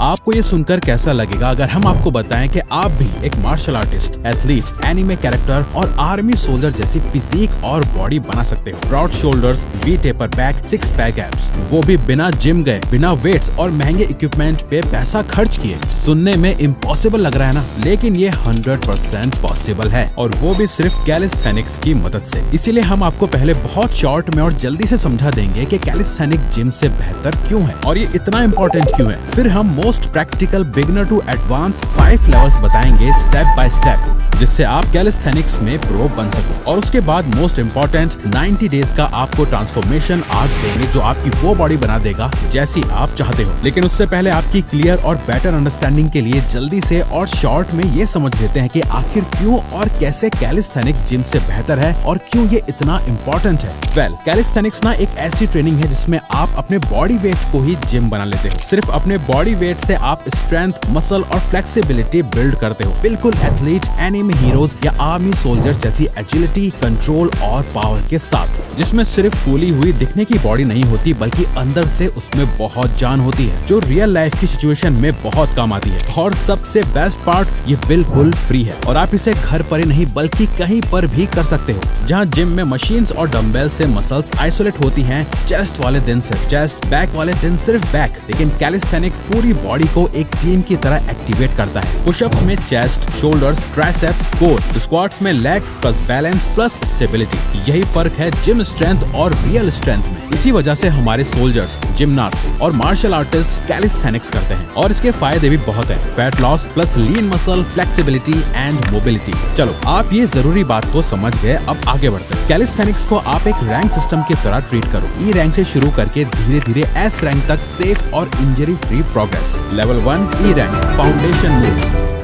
आपको ये सुनकर कैसा लगेगा अगर हम आपको बताएं कि आप भी एक martial artist, athlete, anime character और आर्मी सोल्जर जैसी फिजिक और बॉडी बना सकते हो। Broad shoulders, V taper back, 6 pack abs, वो भी बिना जिम गए, बिना वेट्स और महंगे इक्विपमेंट पे पैसा खर्च किए। सुनने में इम्पॉसिबल लग रहा है ना, लेकिन ये 100% पॉसिबल है, और वो भी सिर्फ कैलिस्थेनिक्स की मदद से। इसीलिए हम आपको पहले बहुत शॉर्ट में और जल्दी से समझा देंगे कि कैलिस्थेनिक जिम से बेहतर क्यों है और ये इतना इम्पोर्टेंट क्यों है। फिर हम most practical beginner to advance 5 levels बताएंगे स्टेप बाय स्टेप, जिससे आप कैलिस्थेनिक्स में प्रो बन सको। और उसके बाद मोस्ट इम्पोर्टेंट 90 डेज का आपको ट्रांसफॉर्मेशन आर्क देंगे, जो आपकी वो बॉडी बना देगा जैसी आप चाहते हो। लेकिन उससे पहले आपकी क्लियर और बेटर अंडरस्टैंडिंग के लिए जल्दी से और शॉर्ट में ये समझ लेते हैं कि आखिर क्यों और कैसे कैलिस्थेनिक जिम से बेहतर है और क्यों ये इतना इम्पोर्टेंट है। कैलिस्थेनिक्स ना एक ऐसी ट्रेनिंग है जिसमें आप अपने बॉडी वेट को ही जिम बना लेते हो। सिर्फ अपने बॉडी वेट से आप स्ट्रेंथ, मसल और फ्लेक्सिबिलिटी बिल्ड करते हो, बिल्कुल एथलीट, एनिमे हीरोज या आर्मी सोल्जर जैसी एजिलिटी, कंट्रोल और पावर के साथ, जिसमें सिर्फ फूली हुई दिखने की बॉडी नहीं होती बल्कि अंदर से उसमें बहुत जान होती है, जो रियल लाइफ की सिचुएशन में बहुत काम आती है। और सबसे बेस्ट पार्ट, ये बिल्कुल फ्री है और आप इसे घर पर ही नहीं बल्कि कहीं पर भी कर सकते हो। जहाँ जिम में मशीन्स और डंबेल से मसल्स आइसोलेट होती हैं, चेस्ट वाले दिन सिर्फ चेस्ट, बैक वाले दिन सिर्फ बैक, लेकिन कैलिस्थेनिक्स पूरी बॉडी को एक टीम की तरह एक्टिवेट करता है। पुशअप्स में chest, shoulders, triceps, core, squats में legs plus balance plus stability. यही फर्क है जिम स्ट्रेंथ और रियल स्ट्रेंथ में। इसी वजह से हमारे सोल्जर्स, जिमनास्ट्स और मार्शल आर्टिस्ट कैलिस्थेनिक्स करते हैं, और इसके फायदे भी बहुत हैं। Fat loss plus lean muscle, flexibility and mobility. चलो, आप ये जरूरी बात तो समझ गए, अब आगे बढ़ते हैं। कैलिस्थेनिक्स को आप एक रैंक सिस्टम की तरह ट्रीट करो। ई रैंक से शुरू करके धीरे धीरे एस रैंक तक सेफ और injury free progress. Level 1 E rank, foundation moves.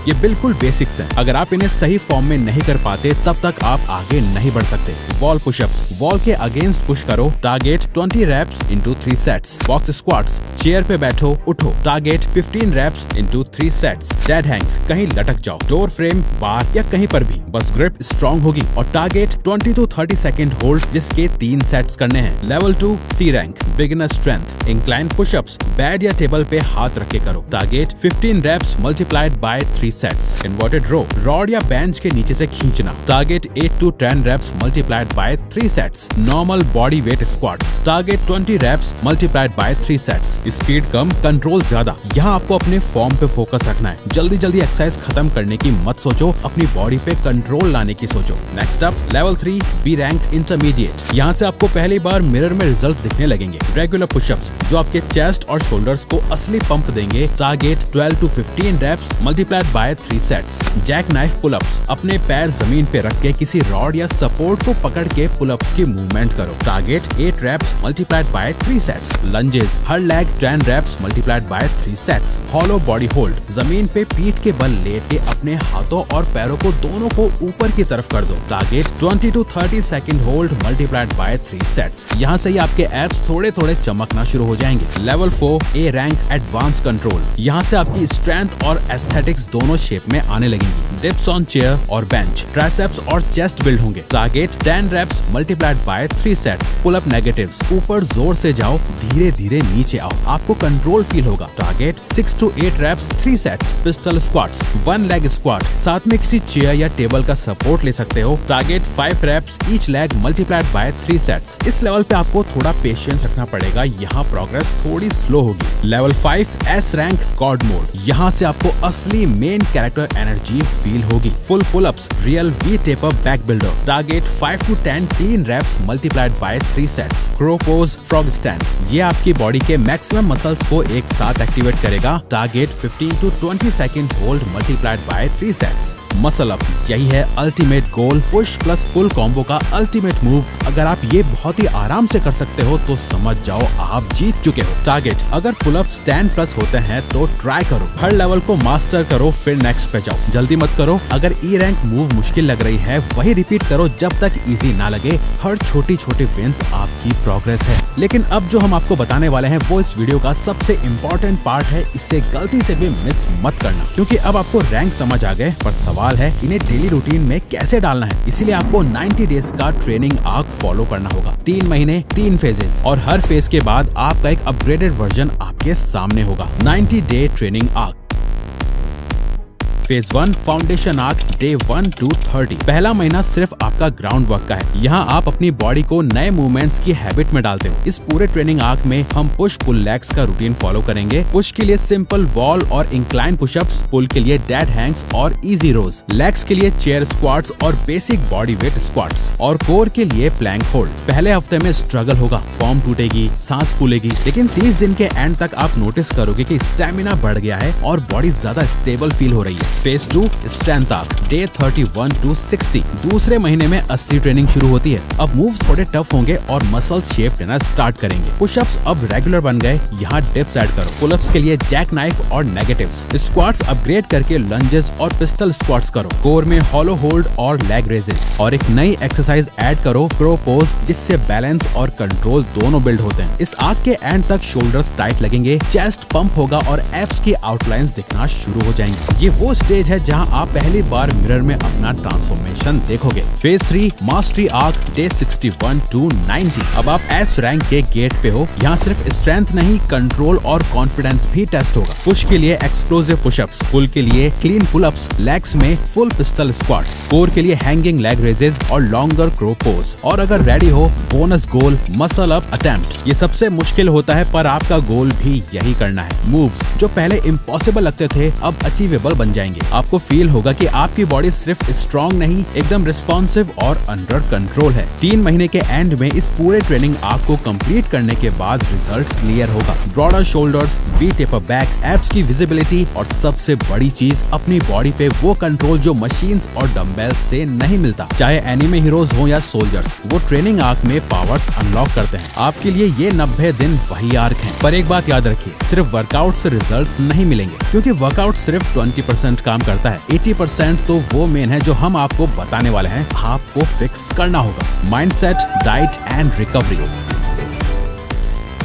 ये बिल्कुल बेसिक्स हैं। अगर आप इन्हें सही फॉर्म में नहीं कर पाते तब तक आप आगे नहीं बढ़ सकते। वॉल पुशअप्स, वॉल के अगेंस्ट पुश करो, target 20 reps into 3 sets। Box squats, chair पे बैठो, उठो, target 15 reps into 3 sets। Dead Hanks, कहीं लटक जाओ, डोर फ्रेम, बार या कहीं पर भी, बस ग्रिप स्ट्रॉन्ग होगी, और टारगेट 20 to 30 सेकंड होल्ड, जिसके 3 सेट्स करने हैं। Level 2 C rank, beginner strength, incline pushups, bed या टेबल पे हाथ रख के करो, target 15 reps multiplied by 3 sets. Inverted row, rod या बेंच के नीचे से खींचना, target 8 to 10 reps multiplied by 3 sets. Normal body weight squats, target 20 reps multiplied by 3 sets. Speed कम, कंट्रोल ज्यादा। यहाँ आपको अपने फॉर्म पे फोकस रखना है। जल्दी जल्दी एक्सरसाइज खत्म करने की मत सोचो, अपनी बॉडी पे कंट्रोल लाने की सोचो। Next up level 3 B rank intermediate. यहाँ से आपको पहली बार मिरर में रिजल्ट दिखने लगेंगे। रेगुलर पुशअप्स, जो आपके चेस्ट और शोल्डर्स को असली पंप देंगे, target 12 to 15 reps multiplied by 3 sets. Jack knife pullups, अपने पैर जमीन पे रख के किसी रॉड या सपोर्ट को पकड़ के पुलअप्स की मूवमेंट करो, target 8 reps multiplied by 3 sets. Lunges, her leg 10 reps multiplied by 3 sets. Hollow body hold, जमीन पे पीठ के बल लेट के अपने हाथों और पैरों को दोनों को ऊपर की तरफ कर दो, target 20 to 30 second hold multiplied by 3 sets. यहाँ से ही आपके एब्स थोड़े थोड़े चमकना शुरू हो जाएंगे। Level 4 A rank advance control. यहाँ से आपकी स्ट्रेंथ और एस्थेटिक्स दोनों शेप में आने लगेंगी। डिप्स ऑन चेयर और बेंच, ट्राइसेप्स और चेस्ट बिल्ड होंगे, target 10 reps multiplied by 3 sets. Pull up negatives, ऊपर जोर से जाओ, धीरे धीरे नीचे आओ, आपको कंट्रोल फील होगा, target 6 to 8 reps 3 sets. Pistol squats, 1 leg squat, साथ में किसी चेयर या टेबल का सपोर्ट ले सकते हो, target 5 reps each leg multiplied by 3 sets. इस लेवल पे आपको थोड़ा पेशेंस रखना पड़ेगा, यहाँ प्रोग्रेस थोड़ी स्लो होगी। Level 5 S rank God mode. यहाँ से आपको असली मेन कैरेक्टर एनर्जी फील होगी। Full pull-ups, real we taper back builder, target 5 to 10 clean reps multiplied by 3 sets. Crow pose, frog stand, ये आपकी बॉडी के मैक्सिमम मसल्स को एक साथ एक्टिवेट करेगा, target 15 to 20 second hold multiplied by 3 sets. Muscle up, यही है ultimate goal, push plus पुल combo का अल्टीमेट मूव। अगर आप ये बहुत ही आराम से कर सकते हो तो समझ जाओ आप जीत चुके हो। टारगेट, अगर पुल अप 10+ होते हैं तो ट्राई करो, हर लेवल को मास्टर करो फिर नेक्स्ट पे जाओ। जल्दी मत करो। अगर ई रैंक मूव मुश्किल लग रही है वही रिपीट करो जब तक इजी ना लगे। हर छोटी छोटी विंस आपकी प्रोग्रेस है। लेकिन अब जो हम आपको बताने वाले हैं वो इस वीडियो का सबसे इम्पोर्टेंट पार्ट है। इससे गलती से भी मिस मत करना, क्योंकि अब आपको रैंक समझ आ गए, पर सवाल है इन्हें डेली रूटीन में कैसे डालना है। इसीलिए आपको 90 डेज का ट्रेनिंग आर्क फॉलो करना होगा। 3 महीने 3 फेजेस, और हर फेज के बाद आपका एक अपग्रेडेड वर्जन आपके सामने होगा। 90 day training arc. Phase 1 foundation arc day 1 to 30। पहला महीना सिर्फ आपका ग्राउंड वर्क का है। यहाँ आप अपनी बॉडी को नए मूवमेंट्स की हैबिट में डालते हो। इस पूरे ट्रेनिंग आर्क में हम पुश पुल लेग्स का रूटीन फॉलो करेंगे। पुश के लिए सिंपल वॉल और इंक्लाइन पुशअप्स, पुल के लिए डेड हैंग्स और इजी रोज, लेग्स के लिए चेयर स्क्वाट्स और बेसिक बॉडी वेट स्क्वाट्स, और कोर के लिए प्लैंक होल्ड। पहले हफ्ते में स्ट्रगल होगा, फॉर्म टूटेगी, सांस फूलेगी, लेकिन 30 दिन के एंड तक आप नोटिस करोगे कि स्टेमिना बढ़ गया है और बॉडी ज्यादा स्टेबल फील हो रही है। Phase 2 strength arc day 31 to 60। दूसरे महीने में असली ट्रेनिंग शुरू होती है। अब मूव्स थोड़े टफ होंगे और मसल शेप लेना स्टार्ट करेंगे। पुशअप्स अब रेगुलर बन गए, यहाँ डिप्स ऐड करो। पुलअप्स के लिए जैक नाइफ और नेगेटिव्स। स्क्वाट्स अपग्रेड करके लंजेस और पिस्टल स्क्वाट्स करो। कोर में हॉलो होल्ड और लेग रेजेस, और एक नई एक्सरसाइज ऐड करो, क्रो पोज, जिससे बैलेंस और कंट्रोल दोनों बिल्ड होते हैं। इस आर्क के एंड तक शोल्डर्स टाइट लगेंगे, चेस्ट पंप होगा और एब्स की आउटलाइंस दिखना शुरू हो जाएंगे। ये वो स्टेज है जहां आप पहली बार मिरर में अपना ट्रांसफॉर्मेशन देखोगे। Phase 3 mastery arc day 61 to 90। अब आप एस रैंक के गेट पे हो। यहाँ सिर्फ स्ट्रेंथ नहीं, कंट्रोल और कॉन्फिडेंस भी टेस्ट होगा। पुश के लिए एक्सप्लोसिव पुशअप्स, पुल के लिए क्लीन पुलअप्स, लेग्स में फुल पिस्टल स्क्वाट्स, कोर के लिए हैंगिंग लेग रेजेस और लॉन्गर क्रो पोज। और अगर रेडी हो, बोनस गोल मसल अप अटेम्प्ट। ये सबसे मुश्किल होता है, पर आपका गोल भी यही करना है। मूव्स जो पहले इम्पॉसिबल लगते थे अब अचीवेबल बन जाएंगे। आपको फील होगा कि आपकी बॉडी सिर्फ स्ट्रॉन्ग नहीं, एकदम रिस्पॉन्सिव और अंडर कंट्रोल है। 3 महीने के एंड में इस पूरे ट्रेनिंग आर्क को कंप्लीट करने के बाद रिजल्ट क्लियर होगा। Broader shoulders, V taper back, abs की विजिबिलिटी, और सबसे बड़ी चीज अपनी बॉडी पे वो कंट्रोल जो मशीन्स और डंबेल्स से नहीं मिलता। चाहे एनिमे हीरोज हो या सोल्जर्स, वो ट्रेनिंग आर्क में पावर्स अनलॉक करते हैं। आपके लिए ये 90 दिन वही आर्क है। पर एक बात याद रखिए, सिर्फ वर्कआउट से रिजल्ट्स नहीं मिलेंगे, क्योंकि वर्कआउट सिर्फ 20% काम करता है। 80% तो वो मेन है जो हम आपको बताने वाले हैं, आपको फिक्स करना होगा। Mindset, diet and recovery.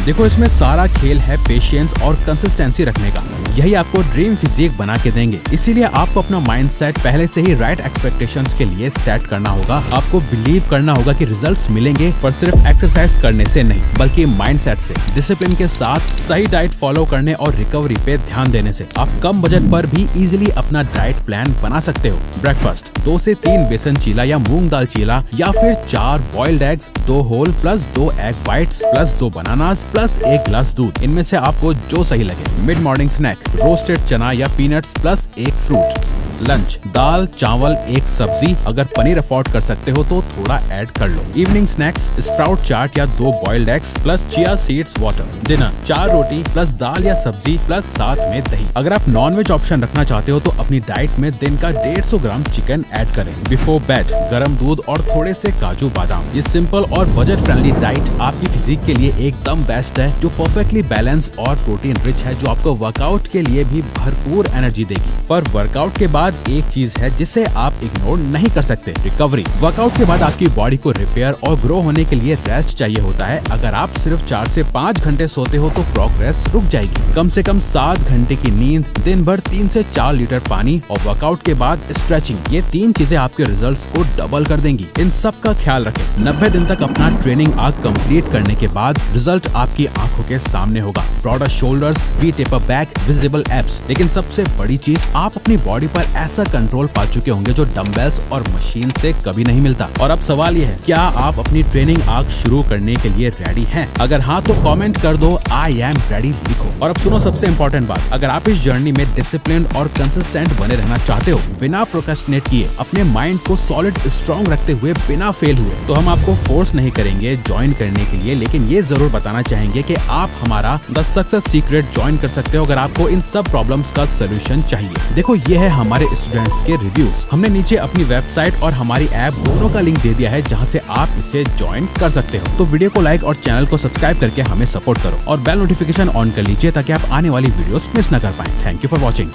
देखो, इसमें सारा खेल है पेशेंस और कंसिस्टेंसी रखने का। यही आपको ड्रीम फिजिक बना के देंगे। इसीलिए आपको अपना माइंडसेट पहले से ही राइट एक्सपेक्टेशंस के लिए सेट करना होगा। आपको बिलीव करना होगा कि रिजल्ट्स मिलेंगे, पर सिर्फ एक्सरसाइज करने से नहीं, बल्कि माइंडसेट से। डिसिप्लिन के साथ सही डाइट फॉलो करने और रिकवरी पे ध्यान देने से आप कम बजट पर भी इजीली अपना डाइट प्लान बना सकते हो। ब्रेकफास्ट 2 से 3 बेसन चीला या मूंग दाल चीला, या फिर 4 boiled eggs, 2 whole plus 2 egg whites plus 2 bananas plus 1 glass दूध। इनमें से आपको जो सही लगे। मिड मॉर्निंग स्नैक रोस्टेड चना या पीनट्स प्लस 1 फ्रूट। लंच दाल चावल 1 सब्जी, अगर पनीर अफोर्ड कर सकते हो तो थोड़ा ऐड कर लो। इवनिंग स्नैक्स स्प्राउट चाट या 2 boiled eggs plus chia seeds water. Dinner 4 रोटी प्लस दाल या सब्जी प्लस साथ में दही। अगर आप नॉनवेज ऑप्शन रखना चाहते हो तो अपनी डाइट में दिन का 150 ग्राम चिकन ऐड करें। बिफोर बेड गर्म दूध और थोड़े से काजू बादाम। ये सिंपल और बजट फ्रेंडली डाइट आपकी फिजिक के लिए एकदम बेस्ट है, जो परफेक्टली बैलेंस और प्रोटीन रिच है, जो आपको वर्कआउट के लिए भी भरपूर एनर्जी देगी। पर वर्कआउट के बाद एक चीज है जिसे आप इग्नोर नहीं कर सकते, रिकवरी। वर्कआउट के बाद आपकी बॉडी को रिपेयर और ग्रो होने के लिए रेस्ट चाहिए होता है। अगर आप सिर्फ 4 से 5 घंटे सोते हो तो प्रोग्रेस रुक जाएगी। कम से कम 7 घंटे की नींद, दिन भर 3 से 4 लीटर पानी और वर्कआउट के बाद स्ट्रेचिंग, ये 3 चीजें आपके रिजल्ट्स को डबल कर देंगी। इन सब का ख्याल रखें। 90 दिन तक अपना ट्रेनिंग आर्क कंप्लीट करने के बाद रिजल्ट आपकी आंखों के सामने होगा। Broader shoulders, V taper back, visible abs. लेकिन सबसे बड़ी चीज, आप अपनी बॉडी पर ऐसा कंट्रोल पा चुके होंगे जो डंबेल्स और मशीन से कभी नहीं मिलता। और अब सवाल ये है, क्या आप अपनी ट्रेनिंग आर्क शुरू करने के लिए रेडी हैं? अगर हाँ तो कमेंट कर दो आई एम रेडी लिखो। और अब सुनो सबसे इम्पोर्टेंट बात, अगर आप इस जर्नी में डिसिप्लिन और कंसिस्टेंट बने रहना चाहते हो, बिना प्रोक्रेस्टिनेट किए, अपने माइंड को सॉलिड स्ट्रॉन्ग रखते हुए, बिना फेल हुए, तो हम आपको फोर्स नहीं करेंगे ज्वाइन करने के लिए, लेकिन ये जरूर बताना चाहेंगे कि आप हमारा द सक्सेस सीक्रेट ज्वाइन कर सकते हो अगर आपको इन सब प्रॉब्लम्स का सोल्यूशन चाहिए। देखो, ये है हमारे स्टूडेंट्स के रिव्यूज। हमने नीचे अपनी वेबसाइट और हमारी ऐप दोनों का लिंक दे दिया है, जहां से आप इसे ज्वाइन कर सकते हो। तो वीडियो को लाइक और चैनल को सब्सक्राइब करके हमें सपोर्ट करो और बेल नोटिफिकेशन ऑन कर लीजिए ताकि आप आने वाली वीडियोस मिस न कर पाएं। Thank you for watching.